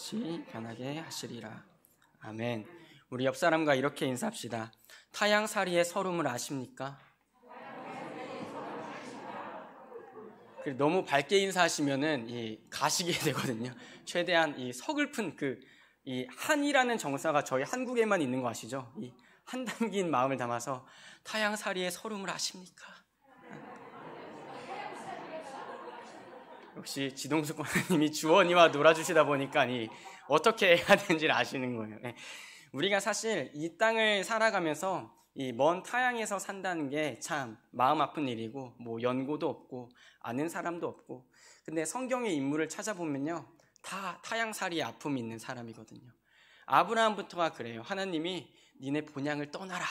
다시 변하게 하시리라. 아멘. 우리 옆 사람과 이렇게 인사합시다. 타향살이의 서름을 아십니까? 너무 밝게 인사하시면은 가시게 되거든요. 최대한 이 서글픈 이 한이라는 정사가 저희 한국에만 있는 거 아시죠? 이 한담긴 마음을 담아서 타향살이의 서름을 아십니까? 역시 지동숙 권사님이 주원이와 놀아주시다 보니까 어떻게 해야 되는지를 아시는 거예요. 우리가 사실 이 땅을 살아가면서 이 먼 타향에서 산다는 게 참 마음 아픈 일이고 뭐 연고도 없고 아는 사람도 없고, 근데 성경의 인물을 찾아보면요 다 타향살이의 아픔이 있는 사람이거든요. 아브라함부터가 그래요. 하나님이 니네 본향을 떠나라.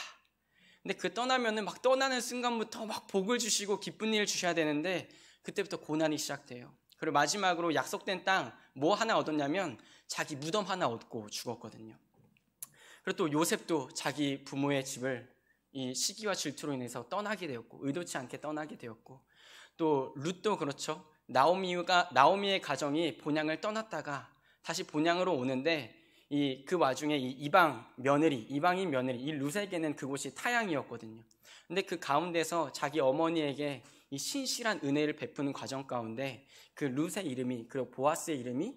근데 그 떠나면은 막 떠나는 순간부터 막 복을 주시고 기쁜 일을 주셔야 되는데 그때부터 고난이 시작돼요. 그리고 마지막으로 약속된 땅 뭐 하나 얻었냐면 자기 무덤 하나 얻고 죽었거든요. 그리고 또 요셉도 자기 부모의 집을 이 시기와 질투로 인해서 떠나게 되었고, 의도치 않게 떠나게 되었고, 또 룻도 그렇죠. 나오미의 가정이 본향을 떠났다가 다시 본향으로 오는데 그 와중에 이방인 며느리 이 룻에게는 그곳이 타향이었거든요. 근데 그 가운데서 자기 어머니에게 이 신실한 은혜를 베푸는 과정 가운데 그 룻의 이름이, 그리고 보아스의 이름이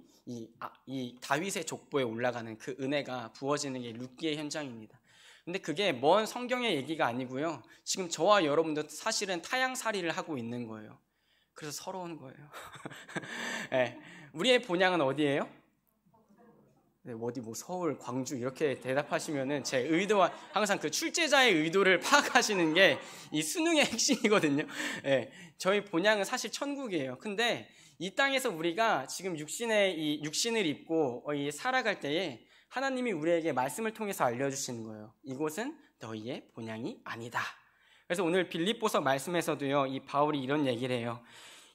이 다윗의 족보에 올라가는 그 은혜가 부어지는 게 룻기의 현장입니다. 근데 그게 먼 성경의 얘기가 아니고요. 지금 저와 여러분도 사실은 타향살이를 하고 있는 거예요. 그래서 서러운 거예요. 네, 우리의 본향은 어디예요? 네, 어디 뭐 서울, 광주 이렇게 대답하시면은 제 의도와 항상 그 출제자의 의도를 파악하시는 게 이 수능의 핵심이거든요. 네, 저희 본향은 사실 천국이에요. 근데 이 땅에서 우리가 지금 육신을 입고 살아갈 때에 하나님이 우리에게 말씀을 통해서 알려주시는 거예요. 이곳은 너희의 본향이 아니다. 그래서 오늘 빌립보서 말씀에서도요, 이 바울이 이런 얘기를 해요.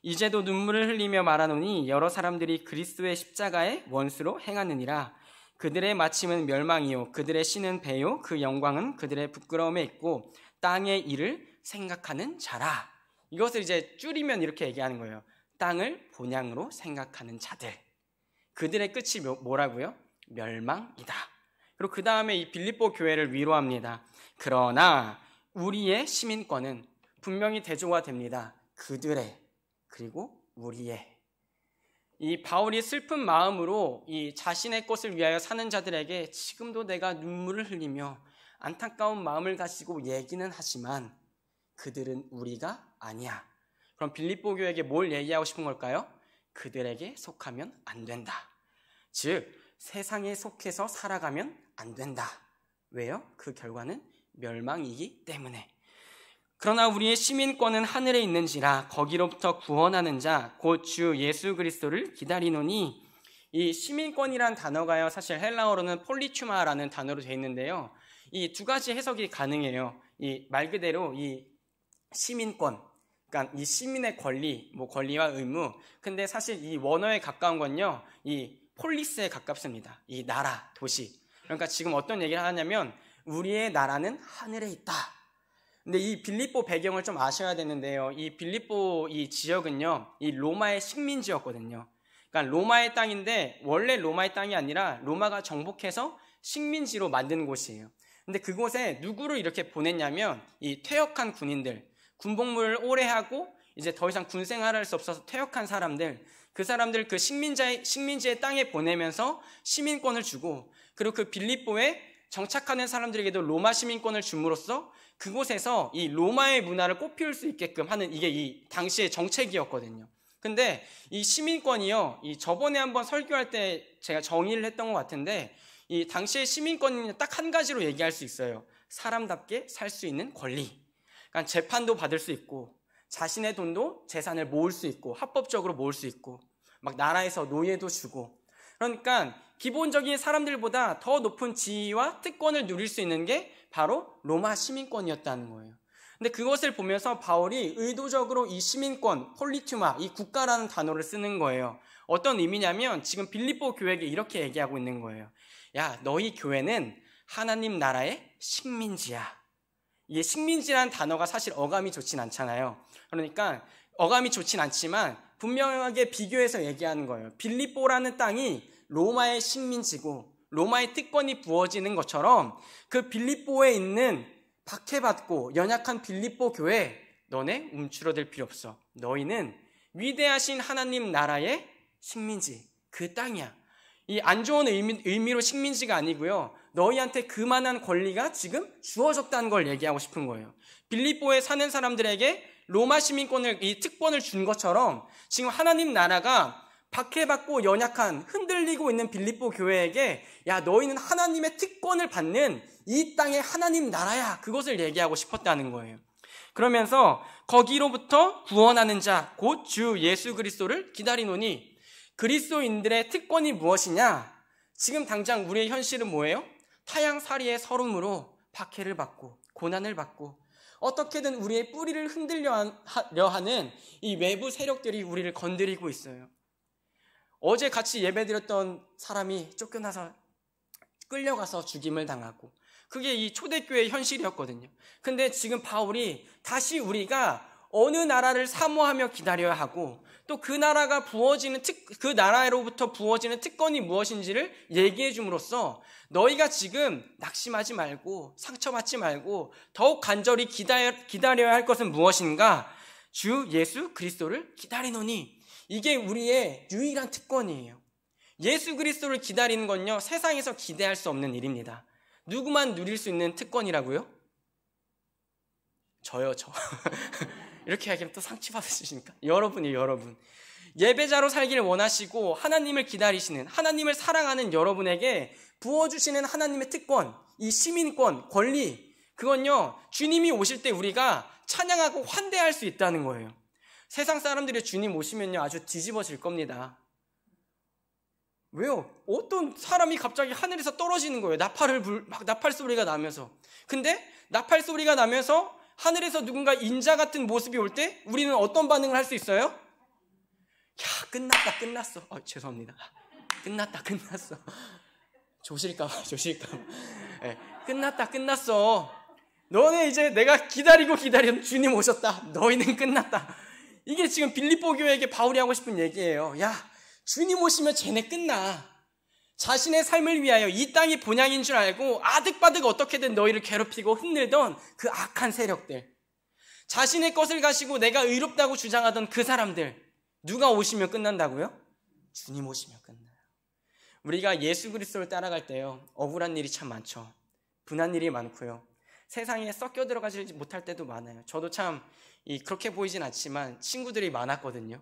이제도 눈물을 흘리며 말하노니 여러 사람들이 그리스도의 십자가의 원수로 행하느니라. 그들의 마침은 멸망이요 그들의 신은 배요 그 영광은 그들의 부끄러움에 있고 땅의 일을 생각하는 자라. 이것을 이제 줄이면 이렇게 얘기하는 거예요. 땅을 본향으로 생각하는 자들. 그들의 끝이 뭐라고요? 멸망이다. 그리고 그 다음에 이 빌립보 교회를 위로합니다. 그러나 우리의 시민권은 분명히 대조가 됩니다. 그들의, 그리고 우리의. 이 바울이 슬픈 마음으로 이 자신의 것을 위하여 사는 자들에게 지금도 내가 눈물을 흘리며 안타까운 마음을 가지고 얘기는 하지만 그들은 우리가 아니야. 그럼 빌립보 교회에게 뭘 얘기하고 싶은 걸까요? 그들에게 속하면 안 된다. 즉 세상에 속해서 살아가면 안 된다. 왜요? 그 결과는 멸망이기 때문에. 그러나 우리의 시민권은 하늘에 있는지라 거기로부터 구원하는 자 곧 주 예수 그리스도를 기다리노니. 이 시민권이란 단어가요 사실 헬라어로는 폴리투마라는 단어로 되어 있는데요, 이 두 가지 해석이 가능해요. 이 말 그대로 이 시민권, 그러니까 이 시민의 권리, 뭐 권리와 의무. 근데 사실 이 원어에 가까운 건요, 이 폴리스에 가깝습니다. 이 나라, 도시. 그러니까 지금 어떤 얘기를 하냐면 우리의 나라는 하늘에 있다. 근데 이 빌립보 배경을 좀 아셔야 되는데요. 이 빌립보 이 지역은요, 이 로마의 식민지였거든요. 그러니까 로마의 땅인데 원래 로마의 땅이 아니라 로마가 정복해서 식민지로 만든 곳이에요. 근데 그곳에 누구를 이렇게 보냈냐면 이 퇴역한 군인들, 군복무를 오래 하고 이제 더 이상 군 생활을 할 수 없어서 퇴역한 사람들, 그 사람들 그 식민지의 땅에 보내면서 시민권을 주고, 그리고 그 빌립보에 정착하는 사람들에게도 로마 시민권을 줌으로써 그곳에서 이 로마의 문화를 꽃피울 수 있게끔 하는, 이게 이 당시의 정책이었거든요. 근데 이 시민권이요, 이 저번에 한번 설교할 때 제가 정의를 했던 것 같은데, 이 당시의 시민권은 딱 한 가지로 얘기할 수 있어요. 사람답게 살 수 있는 권리. 그러니까 재판도 받을 수 있고, 자신의 돈도 재산을 모을 수 있고, 합법적으로 모을 수 있고, 막 나라에서 노예도 주고. 그러니까 기본적인 사람들보다 더 높은 지위와 특권을 누릴 수 있는 게 바로 로마 시민권이었다는 거예요. 근데 그것을 보면서 바울이 의도적으로 이 시민권, 폴리투마, 이 국가라는 단어를 쓰는 거예요. 어떤 의미냐면 지금 빌립보 교회에게 이렇게 얘기하고 있는 거예요. 야, 너희 교회는 하나님 나라의 식민지야. 이게 식민지라는 단어가 사실 어감이 좋진 않잖아요. 그러니까 어감이 좋진 않지만 분명하게 비교해서 얘기하는 거예요. 빌립보라는 땅이 로마의 식민지고 로마의 특권이 부어지는 것처럼 그 빌립보에 있는 박해받고 연약한 빌립보 교회, 너네 움츠러들 필요 없어. 너희는 위대하신 하나님 나라의 식민지, 그 땅이야. 이 안 좋은 의미로 식민지가 아니고요, 너희한테 그만한 권리가 지금 주어졌다는 걸 얘기하고 싶은 거예요. 빌립보에 사는 사람들에게 로마 시민권을, 이 특권을 준 것처럼 지금 하나님 나라가 박해받고 연약한, 흔들리고 있는 빌립보 교회에게, 야, 너희는 하나님의 특권을 받는 이 땅의 하나님 나라야, 그것을 얘기하고 싶었다는 거예요. 그러면서 거기로부터 구원하는 자 곧 주 예수 그리스도를 기다리노니, 그리스도인들의 특권이 무엇이냐? 지금 당장 우리의 현실은 뭐예요? 타향살이의 서름으로 박해를 받고 고난을 받고 어떻게든 우리의 뿌리를 흔들려 하는 이 외부 세력들이 우리를 건드리고 있어요. 어제 같이 예배드렸던 사람이 쫓겨나서 끌려가서 죽임을 당하고, 그게 이 초대교회의 현실이었거든요. 근데 지금 바울이 다시 우리가 어느 나라를 사모하며 기다려야 하고, 또 그 나라가 그 나라로부터 부어지는 특권이 무엇인지를 얘기해 줌으로써 너희가 지금 낙심하지 말고 상처받지 말고 더욱 간절히 기다려야 할 것은 무엇인가? 주 예수 그리스도를 기다리노니, 이게 우리의 유일한 특권이에요. 예수 그리스도를 기다리는 건요, 세상에서 기대할 수 없는 일입니다. 누구만 누릴 수 있는 특권이라고요? 저요, 저. 이렇게 하기면 또 상처받으시니까. 여러분이에요, 여러분. 예배자로 살기를 원하시고 하나님을 기다리시는, 하나님을 사랑하는 여러분에게 부어주시는 하나님의 특권, 이 시민권, 권리, 그건요, 주님이 오실 때 우리가 찬양하고 환대할 수 있다는 거예요. 세상 사람들이 주님 오시면요, 아주 뒤집어질 겁니다. 왜요? 어떤 사람이 갑자기 하늘에서 떨어지는 거예요. 나팔 소리가 나면서. 근데 나팔 소리가 나면서 하늘에서 누군가 인자 같은 모습이 올 때 우리는 어떤 반응을 할 수 있어요? 야, 끝났다, 끝났어. 죄송합니다. 끝났어. 조실까봐. 네, 끝났다, 끝났어. 너네 이제 내가 기다리던 주님 오셨다. 너희는 끝났다. 이게 지금 빌립보 교회에게 바울이 하고 싶은 얘기예요. 야, 주님 오시면 쟤네 끝나. 자신의 삶을 위하여 이 땅이 본향인 줄 알고 아득바득 어떻게든 너희를 괴롭히고 흔들던 그 악한 세력들, 자신의 것을 가지고 내가 의롭다고 주장하던 그 사람들, 누가 오시면 끝난다고요? 주님 오시면 끝나요. 우리가 예수 그리스도를 따라갈 때요, 억울한 일이 참 많죠. 분한 일이 많고요, 세상에 섞여 들어가지 못할 때도 많아요. 저도 참 그렇게 보이진 않지만 친구들이 많았거든요.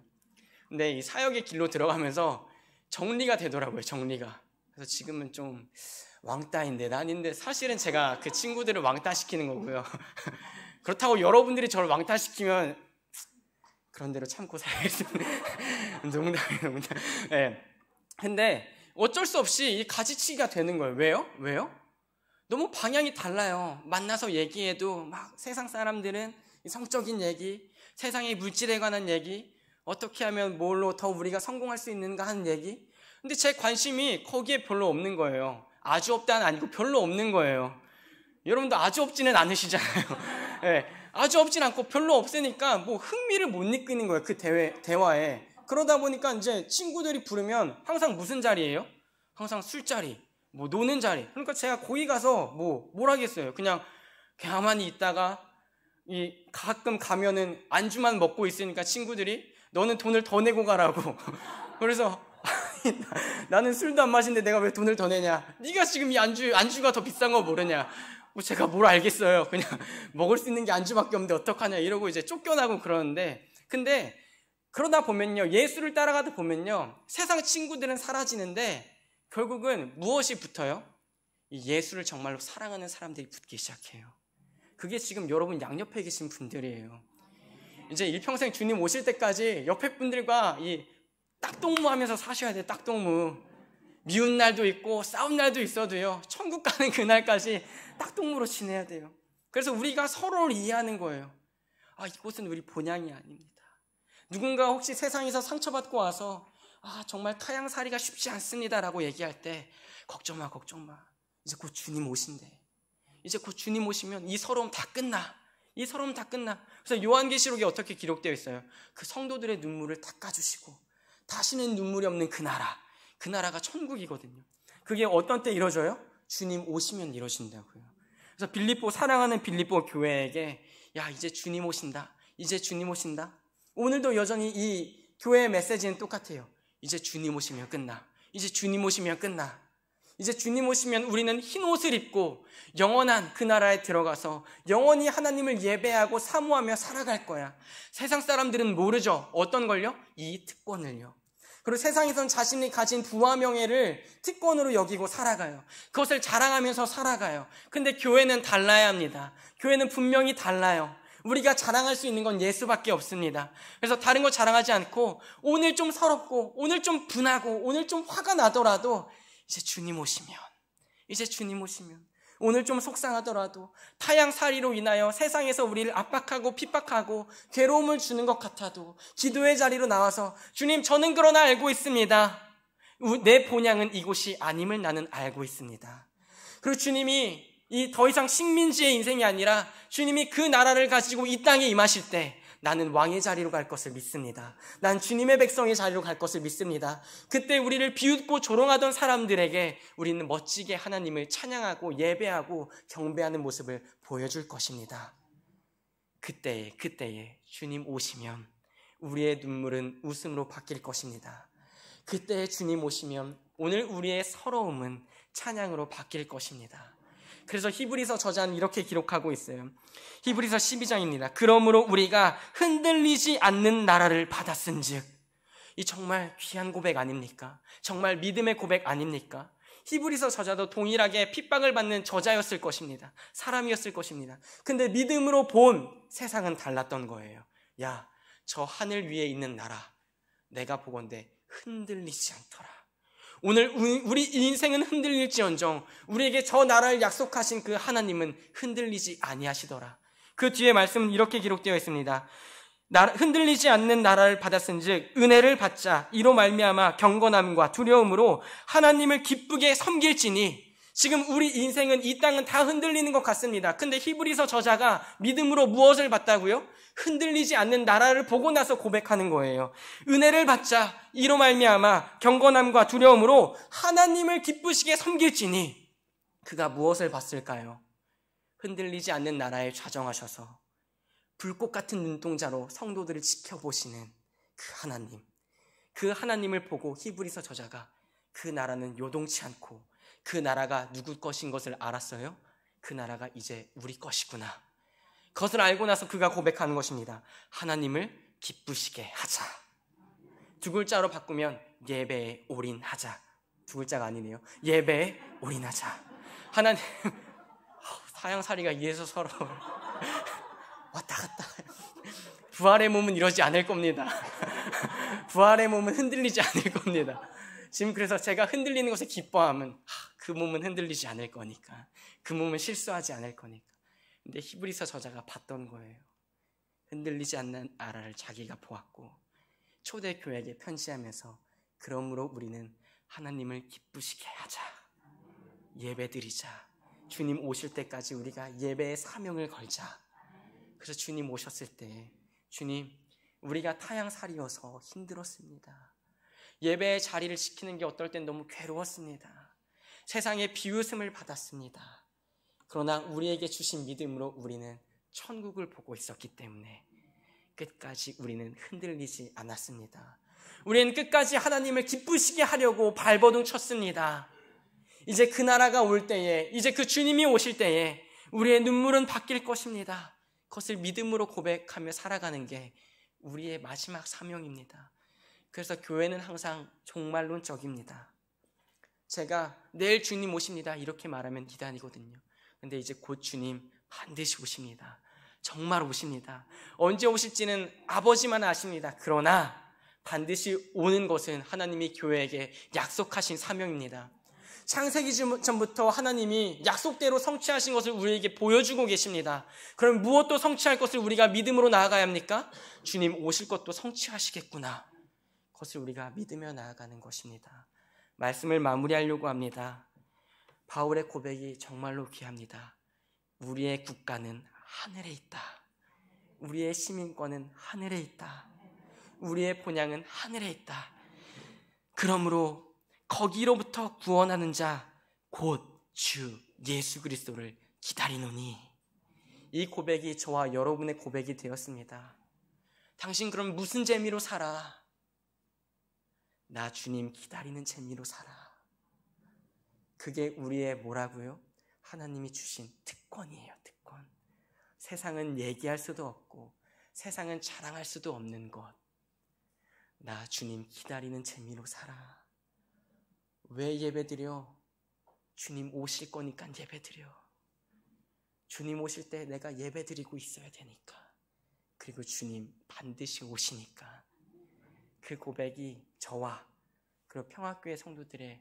근데 이 사역의 길로 들어가면서 정리가 되더라고요, 정리가. 그래서 지금은 좀 왕따인데, 아닌데 사실은 제가 그 친구들을 왕따시키는 거고요. 그렇다고 여러분들이 저를 왕따시키면 그런 대로 참고 살겠습니다. 농담이에요. 네. 근데 어쩔 수 없이 이 가지치기가 되는 거예요. 왜요? 너무 방향이 달라요. 만나서 얘기해도 막 세상 사람들은 성적인 얘기, 세상의 물질에 관한 얘기, 어떻게 하면 뭘로 더 우리가 성공할 수 있는가 하는 얘기. 근데 제 관심이 거기에 별로 없는 거예요. 아주 없다는 아니고 별로 없는 거예요. 여러분도 아주 없지는 않으시잖아요. 네, 아주 없진 않고 별로 없으니까 뭐 흥미를 못 느끼는 거예요, 그 대화에. 그러다 보니까 이제 친구들이 부르면 항상 무슨 자리예요? 항상 술자리, 뭐 노는 자리. 그러니까 제가 거기 가서 뭘 하겠어요. 그냥 가만히 있다가 가끔 가면은 안주만 먹고 있으니까 친구들이 너는 돈을 더 내고 가라고. 그래서 나는 술도 안 마시는데 내가 왜 돈을 더 내냐? 네가 지금 이 안주가 더 비싼 거 모르냐? 뭐 제가 뭘 알겠어요. 그냥 먹을 수 있는 게 안주밖에 없는데 어떡하냐 이러고 이제 쫓겨나고 그러는데, 근데 그러다 보면요, 예수를 따라가다 보면요, 세상 친구들은 사라지는데 결국은 무엇이 붙어요? 이 예수를 정말로 사랑하는 사람들이 붙기 시작해요. 그게 지금 여러분 양옆에 계신 분들이에요. 이제 일평생 주님 오실 때까지 옆에 분들과 이 딱동무하면서 사셔야 돼요. 딱동무. 미운 날도 있고 싸운 날도 있어도요, 천국 가는 그날까지 딱동무로 지내야 돼요. 그래서 우리가 서로를 이해하는 거예요. 이곳은 우리 본향이 아닙니다. 누군가 혹시 세상에서 상처받고 와서 정말 타향살이가 쉽지 않습니다라고 얘기할 때 걱정 마. 이제 곧 주님 오신대. 이제 곧 주님 오시면 이 서러움 다 끝나. 그래서 요한계시록에 어떻게 기록되어 있어요? 그 성도들의 눈물을 닦아주시고 다시는 눈물이 없는 그 나라, 그 나라가 천국이거든요. 그게 어떤 때 이루어져요? 주님 오시면 이루어진다고요. 그래서 사랑하는 빌립보 교회에게 이제 주님 오신다. 이제 주님 오신다. 오늘도 여전히 이 교회의 메시지는 똑같아요. 이제 주님 오시면 끝나. 이제 주님 오시면 끝나. 이제 주님 오시면 우리는 흰 옷을 입고 영원한 그 나라에 들어가서 영원히 하나님을 예배하고 사모하며 살아갈 거야. 세상 사람들은 모르죠. 어떤 걸요? 이 특권을요. 그리고 세상에선 자신이 가진 부와 명예를 특권으로 여기고 살아가요. 그것을 자랑하면서 살아가요. 근데 교회는 달라야 합니다. 교회는 분명히 달라요. 우리가 자랑할 수 있는 건 예수밖에 없습니다. 그래서 다른 거 자랑하지 않고 오늘 좀 서럽고 오늘 좀 분하고 오늘 좀 화가 나더라도 이제 주님 오시면 오늘 좀 속상하더라도 타향살이로 인하여 세상에서 우리를 압박하고 핍박하고 괴로움을 주는 것 같아도 기도의 자리로 나와서 주님, 저는 그러나 알고 있습니다. 내 본향은 이곳이 아님을 나는 알고 있습니다. 그리고 주님이 이 더 이상 식민지의 인생이 아니라 주님이 그 나라를 가지고 이 땅에 임하실 때 나는 왕의 자리로 갈 것을 믿습니다. 난 주님의 백성의 자리로 갈 것을 믿습니다. 그때 우리를 비웃고 조롱하던 사람들에게 우리는 멋지게 하나님을 찬양하고 예배하고 경배하는 모습을 보여줄 것입니다. 그때에 주님 오시면 우리의 눈물은 웃음으로 바뀔 것입니다. 그때에 주님 오시면 오늘 우리의 서러움은 찬양으로 바뀔 것입니다. 그래서 히브리서 저자는 이렇게 기록하고 있어요. 히브리서 12장입니다. 그러므로 우리가 흔들리지 않는 나라를 받았은즉. 이 정말 귀한 고백 아닙니까? 정말 믿음의 고백 아닙니까? 히브리서 저자도 동일하게 핍박을 받는 저자였을 것입니다. 사람이었을 것입니다. 근데 믿음으로 본 세상은 달랐던 거예요. 저 하늘 위에 있는 나라, 내가 보건대 흔들리지 않더라. 오늘 우리 인생은 흔들릴지언정 우리에게 저 나라를 약속하신 그 하나님은 흔들리지 아니하시더라. 그 뒤에 말씀은 이렇게 기록되어 있습니다. 흔들리지 않는 나라를 받았은즉 은혜를 받자 이로 말미암아 경건함과 두려움으로 하나님을 기쁘게 섬길지니. 지금 우리 인생은 이 땅은 다 흔들리는 것 같습니다. 근데 히브리서 저자가 믿음으로 무엇을 받다고요? 흔들리지 않는 나라를 보고 나서 고백하는 거예요. 은혜를 받자 이로 말미암아 경건함과 두려움으로 하나님을 기쁘시게 섬길지니. 그가 무엇을 봤을까요? 흔들리지 않는 나라에 좌정하셔서 불꽃 같은 눈동자로 성도들을 지켜보시는 그 하나님을 보고 히브리서 저자가 그 나라는 요동치 않고 그 나라가 누구 것인 것을 알았어요. 그 나라가 이제 우리 것이구나. 그것을 알고 나서 그가 고백하는 것입니다. 하나님을 기쁘시게 하자. 두 글자로 바꾸면 예배에 올인하자. 두 글자가 아니네요. 예배에 올인하자. 하나님, 사양살이가 이래서 서로 왔다 갔다. 부활의 몸은 이러지 않을 겁니다. 부활의 몸은 흔들리지 않을 겁니다. 지금 그래서 제가 흔들리는 것에 기뻐함은 그 몸은 흔들리지 않을 거니까, 그 몸은 실수하지 않을 거니까. 근데 히브리서 저자가 봤던 거예요. 흔들리지 않는 나라를 자기가 보았고 초대교회에게 편지하면서 그러므로 우리는 하나님을 기쁘시게 하자. 예배드리자. 주님 오실 때까지 우리가 예배의 사명을 걸자. 그래서 주님 오셨을 때 주님, 우리가 타향살이어서 힘들었습니다. 예배의 자리를 지키는 게 어떨 땐 너무 괴로웠습니다. 세상의 비웃음을 받았습니다. 그러나 우리에게 주신 믿음으로 우리는 천국을 보고 있었기 때문에 끝까지 우리는 흔들리지 않았습니다. 우리는 끝까지 하나님을 기쁘시게 하려고 발버둥 쳤습니다. 이제 그 나라가 올 때에, 이제 그 주님이 오실 때에 우리의 눈물은 바뀔 것입니다. 그것을 믿음으로 고백하며 살아가는 게 우리의 마지막 사명입니다. 그래서 교회는 항상 종말론적입니다. 제가 내일 주님 오십니다 이렇게 말하면 이단이거든요. 근데 이제 곧 주님 반드시 오십니다. 정말 오십니다. 언제 오실지는 아버지만 아십니다. 그러나 반드시 오는 것은 하나님이 교회에게 약속하신 사명입니다. 창세기 전부터 하나님이 약속대로 성취하신 것을 우리에게 보여주고 계십니다. 그럼 무엇도 성취할 것을 우리가 믿음으로 나아가야 합니까? 주님 오실 것도 성취하시겠구나. 그것을 우리가 믿으며 나아가는 것입니다. 말씀을 마무리하려고 합니다. 바울의 고백이 정말로 귀합니다. 우리의 국가는 하늘에 있다. 우리의 시민권은 하늘에 있다. 우리의 본향은 하늘에 있다. 그러므로 거기로부터 구원하는 자 곧 주 예수 그리스도를 기다리노니. 이 고백이 저와 여러분의 고백이 되었습니다. 당신 그럼 무슨 재미로 살아? 나 주님 기다리는 재미로 살아. 그게 우리의 뭐라고요? 하나님이 주신 특권이에요. 특권. 세상은 얘기할 수도 없고 세상은 자랑할 수도 없는 것. 나 주님 기다리는 재미로 살아. 왜 예배드려? 주님 오실 거니까 예배드려. 주님 오실 때 내가 예배드리고 있어야 되니까. 그리고 주님 반드시 오시니까. 그 고백이 저와 그리고 평화교회 성도들의